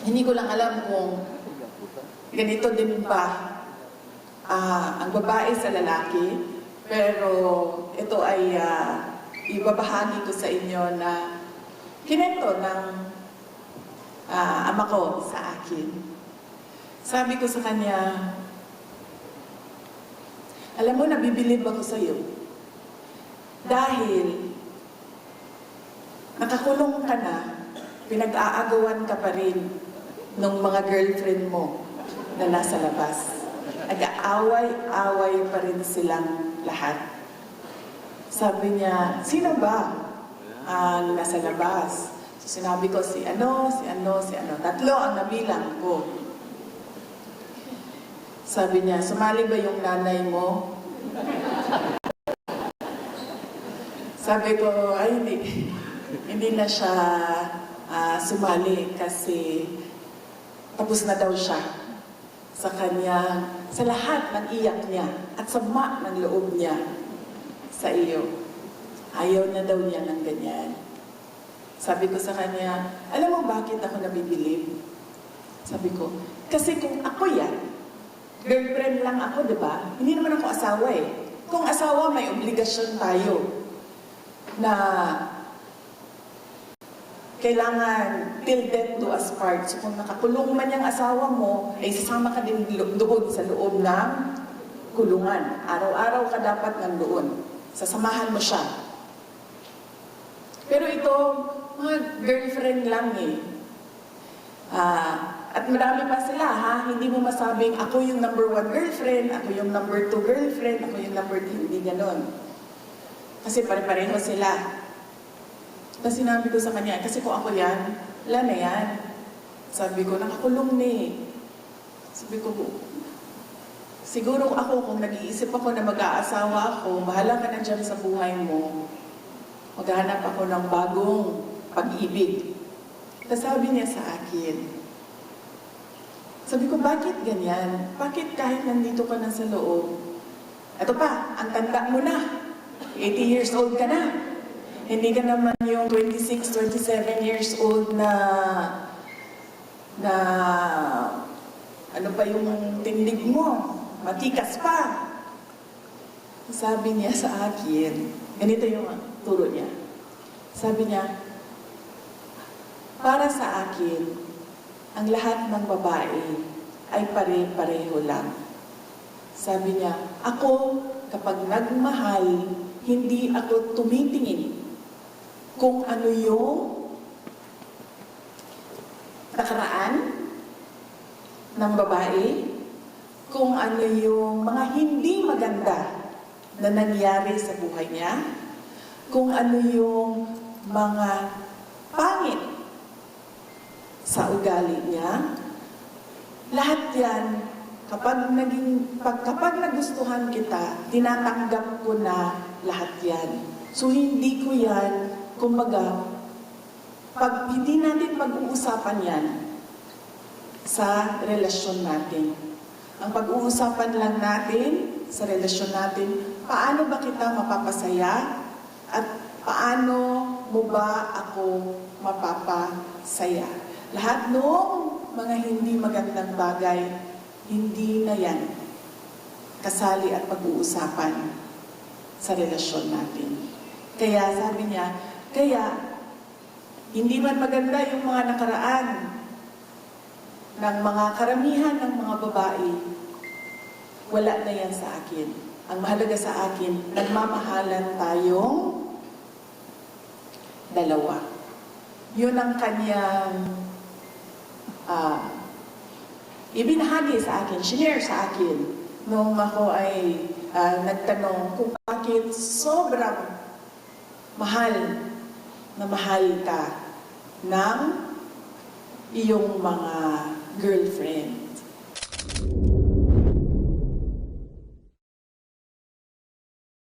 Hindi ko lang alam kung ganito din ba ang babae sa lalaki, pero ito ay ibabahagi ko sa inyo na kinento ng ama ko sa akin. Sabi ko sa kanya, alam mo, nabibilib ako sa iyo dahil nakakulong ka na, pinag-aagawan ka pa rin ng mga girlfriend mo na nasa labas. Nag-aaway-away pa rin silang lahat. Sabi niya, sino ba ang nasa labas? So, sinabi ko, si ano. Tatlo ang nabilang ko. Sabi niya, sumali ba yung nanay mo? Sabi ko, ay hindi na siya sumali kasi tapos na daw siya sa kanya, sa lahat ng iyak niya at sama ng loob niya sa iyo. Ayaw na daw niya ng ganyan. Sabi ko sa kanya, alam mo bakit ako nabibilib? Sabi ko, kasi kung ako yan, girlfriend lang ako, di ba? Hindi naman ako asawa eh. Kung asawa, may obligasyon tayo na kailangan till death do us part. So kung nakakulong man yung asawa mo, ay sasama ka din doon sa loob ng kulungan. Araw-araw ka dapat nandoon. Sasamahan mo siya. Pero ito, mga girlfriend lang eh. At marami pa sila ha. Hindi mo masabing ako yung number 1 girlfriend, ako yung number 2 girlfriend, ako yung number 3, hindi ganon. Kasi pare-pareho sila. Tapos sinabi ko sa kanya, kasi kung ako yan, wala na yan. Sabi ko, nakakulong na eh. Sabi ko, siguro ako, kung nag-iisip ako na mag-aasawa ako, bahala ka na dyan sa buhay mo. Maghanap ako ng bagong pag-ibig. Tapos sabi niya sa akin, sabi ko, bakit ganyan? Bakit kahit nandito ka na sa loob? Ito pa, ang tanda mo na. 80 years old ka na. Hindi ka naman yung 26, 27 years old na ano pa yung tindig mo, matikas pa. Sabi niya sa akin, ganito yung turo niya. Sabi niya, para sa akin, ang lahat ng babae ay pare-pareho lang. Sabi niya, ako kapag nagmahal, hindi ako tumitingin kung ano yung nakaraan ng babae, kung ano yung mga hindi maganda na nangyari sa buhay niya, kung ano yung mga pangit sa ugali niya. Lahat yan, kapag nagustuhan kita, tinatanggap ko na lahat yan. So hindi ko yan, kumbaga, pag hindi natin pag-uusapan yan sa relasyon natin. Ang pag-uusapan lang natin sa relasyon natin, paano ba kita mapapasaya at paano mo ba ako mapapasaya. Lahat ng mga hindi magandang bagay, hindi na yan kasali at pag-uusapan sa relasyon natin. Kaya sabi niya, hindi man maganda yung mga nakaraan ng mga karamihan ng mga babae, wala na yan sa akin. Ang mahalaga sa akin, nagmamahalan tayong dalawa. Yun ang kanyang ibinahagi sa akin, shinare sa akin, nung ako ay nagtanong kung bakit sobrang mahal ka ng iyong mga girlfriend.